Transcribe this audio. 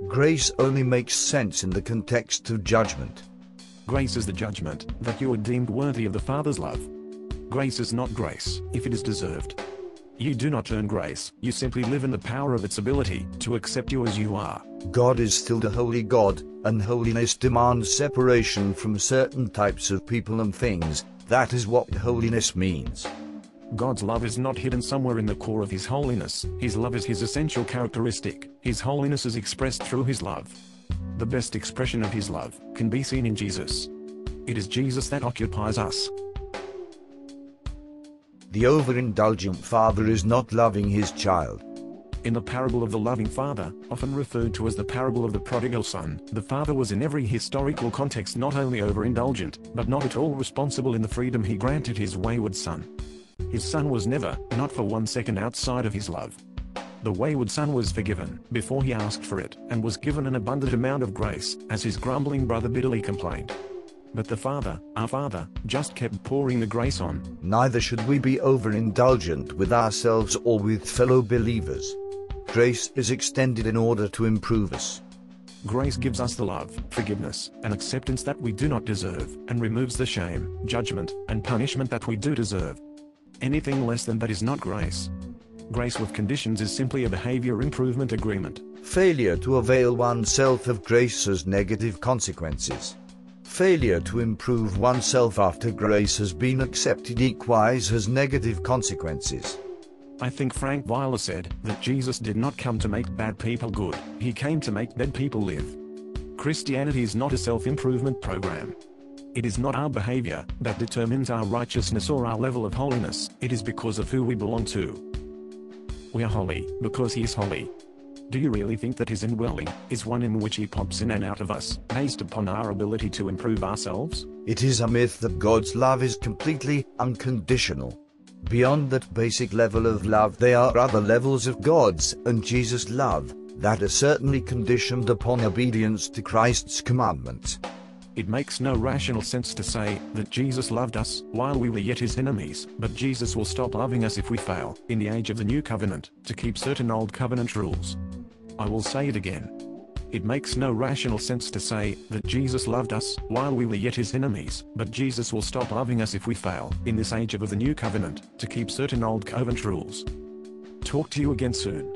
Grace only makes sense in the context of judgment. Grace is the judgment that you are deemed worthy of the Father's love. Grace is not grace if it is deserved. You do not earn grace, you simply live in the power of its ability to accept you as you are. God is still the holy God, and holiness demands separation from certain types of people and things. That is what holiness means. God's love is not hidden somewhere in the core of His holiness. His love is His essential characteristic. His holiness is expressed through His love. The best expression of His love can be seen in Jesus. It is Jesus that occupies us. The overindulgent father is not loving his child. In the parable of the loving father, often referred to as the parable of the prodigal son, the father was in every historical context not only overindulgent, but not at all responsible in the freedom he granted his wayward son. His son was never, not for 1 second, outside of his love. The wayward son was forgiven before he asked for it, and was given an abundant amount of grace, as his grumbling brother bitterly complained. But the Father, our Father, just kept pouring the grace on. Neither should we be overindulgent with ourselves or with fellow believers. Grace is extended in order to improve us. Grace gives us the love, forgiveness, and acceptance that we do not deserve, and removes the shame, judgment, and punishment that we do deserve. Anything less than that is not grace. Grace with conditions is simply a behavior improvement agreement. Failure to avail oneself of grace has negative consequences. Failure to improve oneself after grace has been accepted likewise has negative consequences. I think Frank Weiler said that Jesus did not come to make bad people good, He came to make dead people live. Christianity is not a self-improvement program. It is not our behavior that determines our righteousness or our level of holiness, it is because of who we belong to. We are holy because He is holy. Do you really think that His indwelling is one in which He pops in and out of us, based upon our ability to improve ourselves? It is a myth that God's love is completely unconditional. Beyond that basic level of love, there are other levels of God's and Jesus' love that are certainly conditioned upon obedience to Christ's commandments. It makes no rational sense to say that Jesus loved us while we were yet His enemies, but Jesus will stop loving us if we fail, in the age of the New Covenant, to keep certain Old Covenant rules. I will say it again. It makes no rational sense to say that Jesus loved us while we were yet His enemies, but Jesus will stop loving us if we fail, in this age of the New Covenant, to keep certain Old Covenant rules. Talk to you again soon.